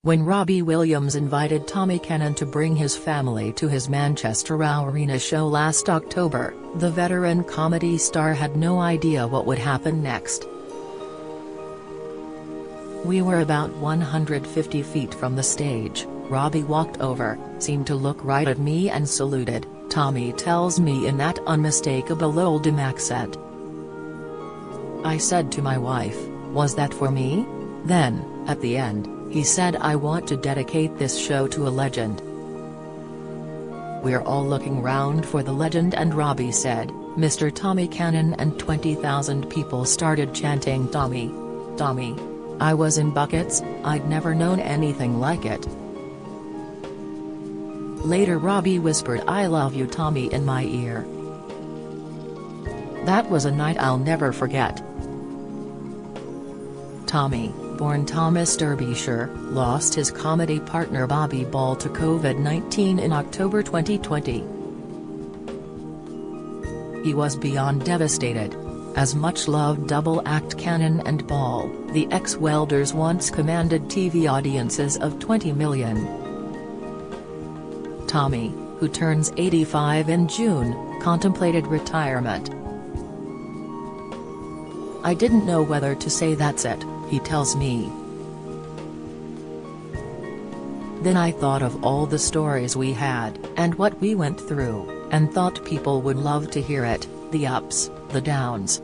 When Robbie Williams invited Tommy Cannon to bring his family to his Manchester Arena show last October, the veteran comedy star had no idea what would happen next. "We were about 150 feet from the stage. Robbie walked over, seemed to look right at me and saluted," Tommy tells me in that unmistakable Oldham accent. "I said to my wife, 'Was that for me?' Then, at the end, he said, 'I want to dedicate this show to a legend.' We're all looking round for the legend, and Robbie said, 'Mr. Tommy Cannon,' and 20,000 people started chanting 'Tommy, Tommy.' I was in buckets, I'd never known anything like it." Later Robbie whispered, "I love you, Tommy," in my ear. That was a night I'll never forget. Tommy, born Thomas Derbyshire, lost his comedy partner Bobby Ball to COVID-19 in October 2020. He was beyond devastated. As much-loved double-act Cannon and Ball, the ex-welders once commanded TV audiences of 20 million. Tommy, who turns 85 in June, contemplated retirement. "I didn't know whether to say that's it," he tells me. "Then I thought of all the stories we had, and what we went through, and thought people would love to hear it, the ups, the downs.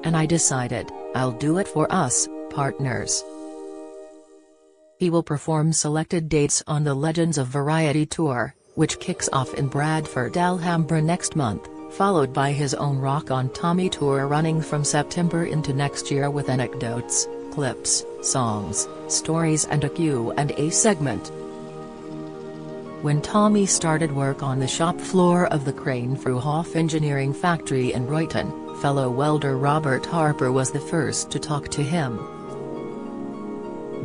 And I decided, I'll do it for us, partners." He will perform selected dates on the Legends of Variety Tour, which kicks off in Bradford, Alhambra next month, followed by his own Rock on Tommy tour running from September into next year with anecdotes, clips, songs, stories and a Q&A segment. When Tommy started work on the shop floor of the Crane Fruhoff engineering factory in Royton, fellow welder Robert Harper was the first to talk to him.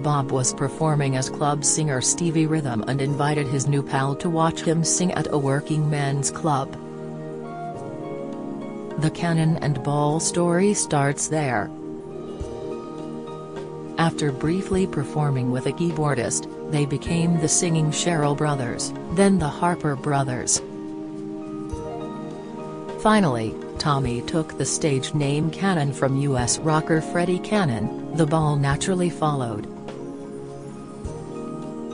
Bob was performing as club singer Stevie Rhythm and invited his new pal to watch him sing at a working men's club. The Cannon and Ball story starts there. After briefly performing with a keyboardist, they became the Singing Cheryl Brothers, then the Harper Brothers. Finally, Tommy took the stage name Cannon from US rocker Freddie Cannon, the Ball naturally followed.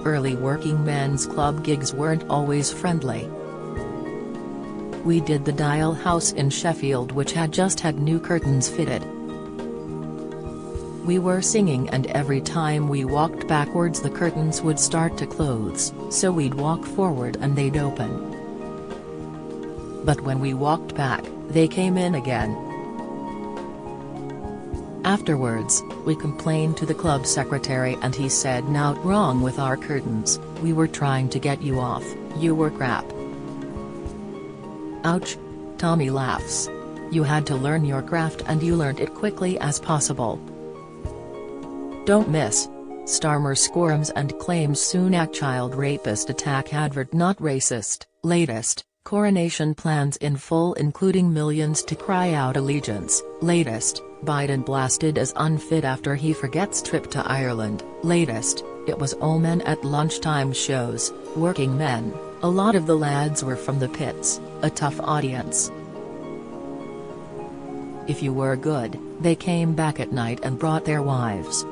Early working men's club gigs weren't always friendly. We did the Dial House in Sheffield, which had just had new curtains fitted. We were singing, and every time we walked backwards the curtains would start to close, so we'd walk forward and they'd open. But when we walked back, they came in again. Afterwards, we complained to the club secretary and he said, "Nout wrong with our curtains, we were trying to get you off, you were crap." Ouch. Tommy laughs. "You had to learn your craft and you learned it quickly as possible." Don't miss. Starmer squirms and claims Sunak child rapist attack advert not racist. Latest, coronation plans in full including millions to cry out allegiance. Latest, Biden blasted as unfit after he forgets trip to Ireland. Latest, it was all men at lunchtime shows, working men, a lot of the lads were from the pits, a tough audience. If you were good, they came back at night and brought their wives.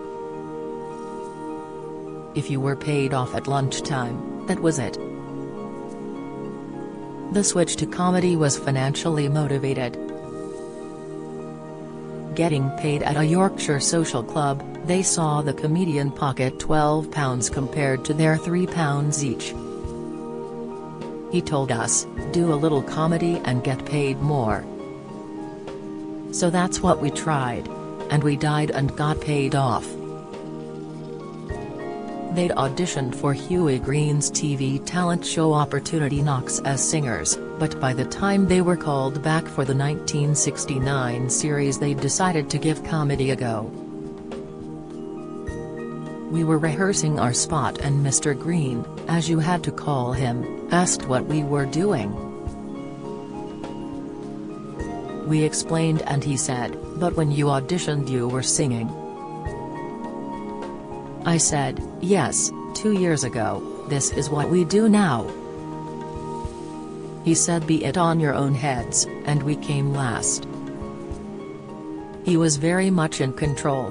If you were paid off at lunchtime, that was it. The switch to comedy was financially motivated. Getting paid at a Yorkshire social club, they saw the comedian pocket £12 compared to their £3 each. He told us, "Do a little comedy and get paid more." So that's what we tried. And we died and got paid off. They'd auditioned for Hughie Green's TV talent show Opportunity Knocks as singers, but by the time they were called back for the 1969 series they decided to give comedy a go. We were rehearsing our spot and Mr. Green, as you had to call him, asked what we were doing. We explained and he said, "But when you auditioned you were singing." I said, yes, 2 years ago, this is what we do now. He said, be it on your own heads, and we came last. He was very much in control.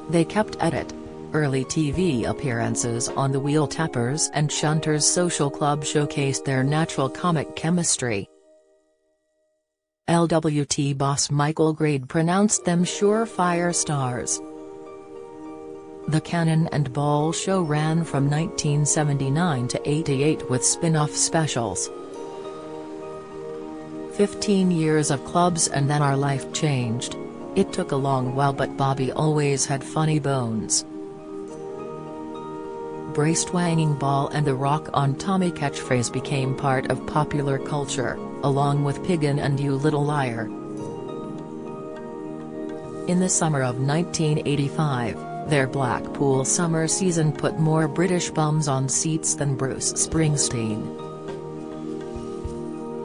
They kept at it. Early TV appearances on the Wheel Tappers and Shunters Social Club showcased their natural comic chemistry. LWT boss Michael Grade pronounced them surefire stars. The Cannon and Ball show ran from 1979 to '88 with spin-off specials. 15 years of clubs and then our life changed. It took a long while, but Bobby always had funny bones. Brace-twanging Ball and the Rock on Tommy catchphrase became part of popular culture, along with Piggin and You Little Liar. In the summer of 1985, their Blackpool summer season put more British bums on seats than Bruce Springsteen.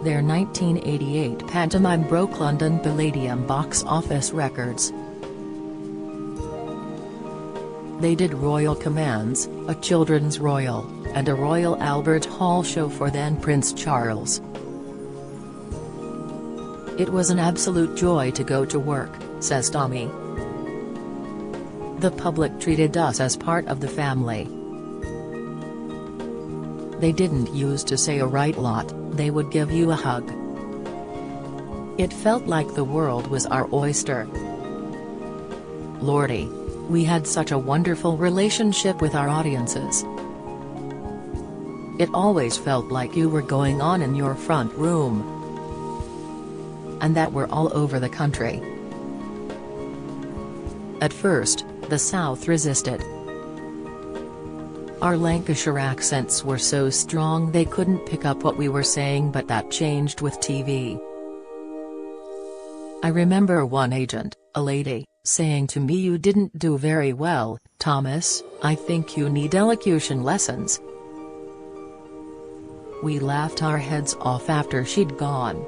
Their 1988 pantomime broke London Palladium box office records. They did Royal Commands, a children's royal, and a Royal Albert Hall show for then Prince Charles. It was an absolute joy to go to work, says Tommy. The public treated us as part of the family. They didn't used to say a right lot, they would give you a hug. It felt like the world was our oyster. Lordy. We had such a wonderful relationship with our audiences. It always felt like you were going on in your front room. And that we're all over the country. At first, the South resisted. Our Lancashire accents were so strong they couldn't pick up what we were saying, but that changed with TV. I remember one agent, a lady, saying to me, you didn't do very well, Thomas, I think you need elocution lessons. We laughed our heads off after she'd gone.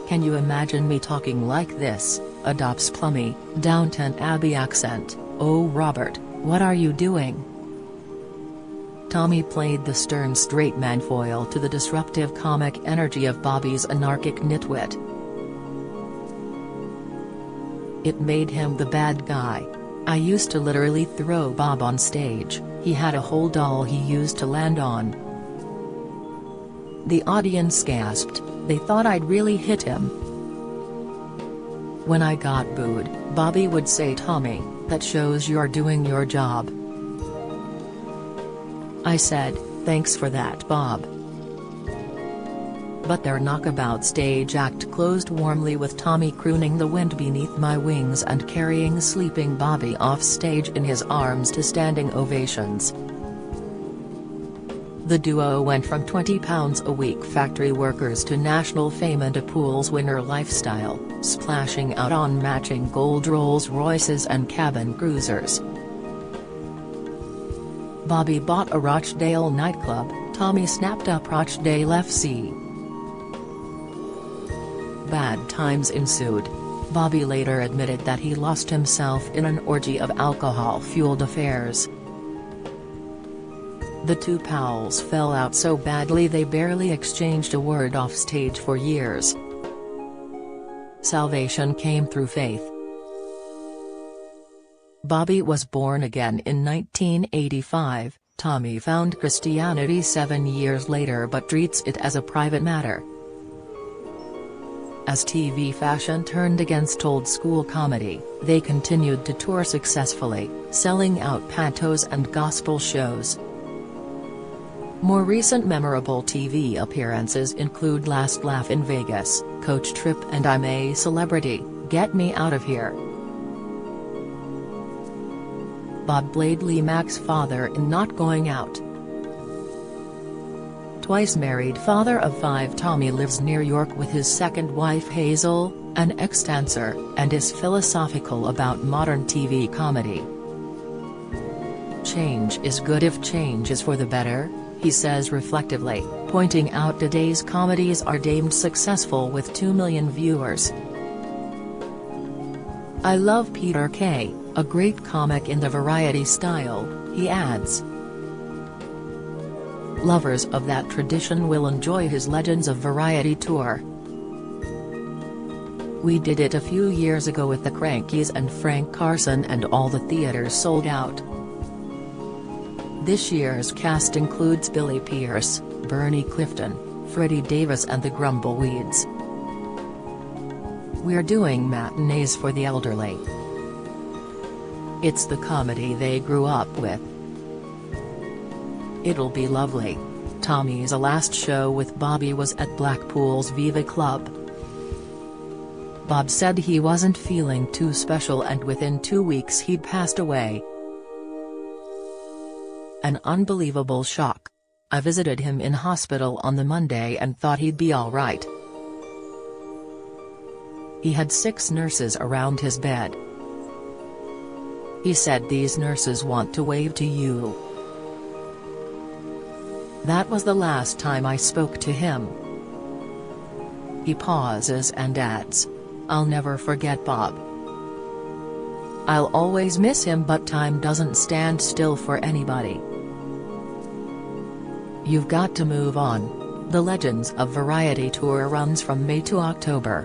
Can you imagine me talking like this, a Dobbs Plummy, Downton Abbey accent? Oh Robert, what are you doing? Tommy played the stern straight man foil to the disruptive comic energy of Bobby's anarchic nitwit. It made him the bad guy. I used to literally throw Bob on stage, he had a whole doll he used to land on. The audience gasped, they thought I'd really hit him. When I got booed, Bobby would say, Tommy, that shows you're doing your job. I said, thanks for that, Bob. But their knockabout stage act closed warmly with Tommy crooning The Wind Beneath My Wings and carrying sleeping Bobby off stage in his arms to standing ovations. The duo went from £20 a week factory workers to national fame and a pools winner lifestyle, splashing out on matching gold Rolls Royces and cabin cruisers. Bobby bought a Rochdale nightclub, Tommy snapped up Rochdale FC. Bad times ensued. Bobby later admitted that he lost himself in an orgy of alcohol-fueled affairs. The two pals fell out so badly they barely exchanged a word off stage for years. Salvation came through faith. Bobby was born again in 1985, Tommy found Christianity 7 years later but treats it as a private matter. As TV fashion turned against old-school comedy, they continued to tour successfully, selling out pantos and gospel shows. More recent memorable TV appearances include Last Laugh in Vegas, Coach Trip and I'm a Celebrity, Get Me Out of Here. Bob played Lee Mack's father in Not Going Out. Twice married father of 5, Tommy lives near York with his second wife Hazel, an ex-dancer, and is philosophical about modern TV comedy. Change is good if change is for the better, he says reflectively, pointing out today's comedies are deemed successful with 2 million viewers. I love Peter Kay, a great comic in the variety style, he adds. Lovers of that tradition will enjoy his Legends of Variety tour. We did it a few years ago with the Crankies and Frank Carson and all the theaters sold out. This year's cast includes Billy Pierce, Bernie Clifton, Freddie Davis and the Grumbleweeds. We're doing matinees for the elderly. It's the comedy they grew up with. It'll be lovely. Tommy's last show with Bobby was at Blackpool's Viva Club. Bob said he wasn't feeling too special and within 2 weeks he'd passed away. An unbelievable shock. I visited him in hospital on the Monday and thought he'd be all right. He had 6 nurses around his bed. He said these nurses want to wave to you. That was the last time I spoke to him. He pauses and adds, I'll never forget Bob. I'll always miss him, but time doesn't stand still for anybody. You've got to move on. The Legends of Variety tour runs from May to October.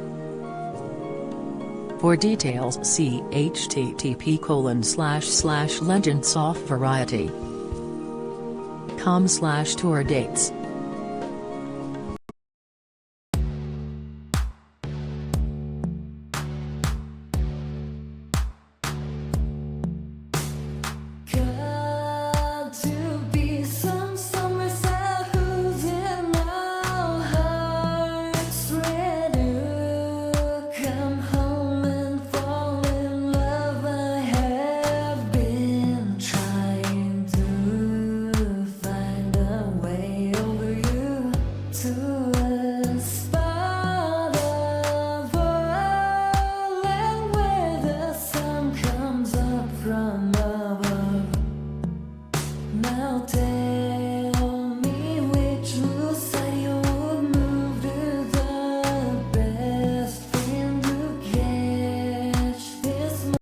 For details see http://legendsofvariety.com/tour dates.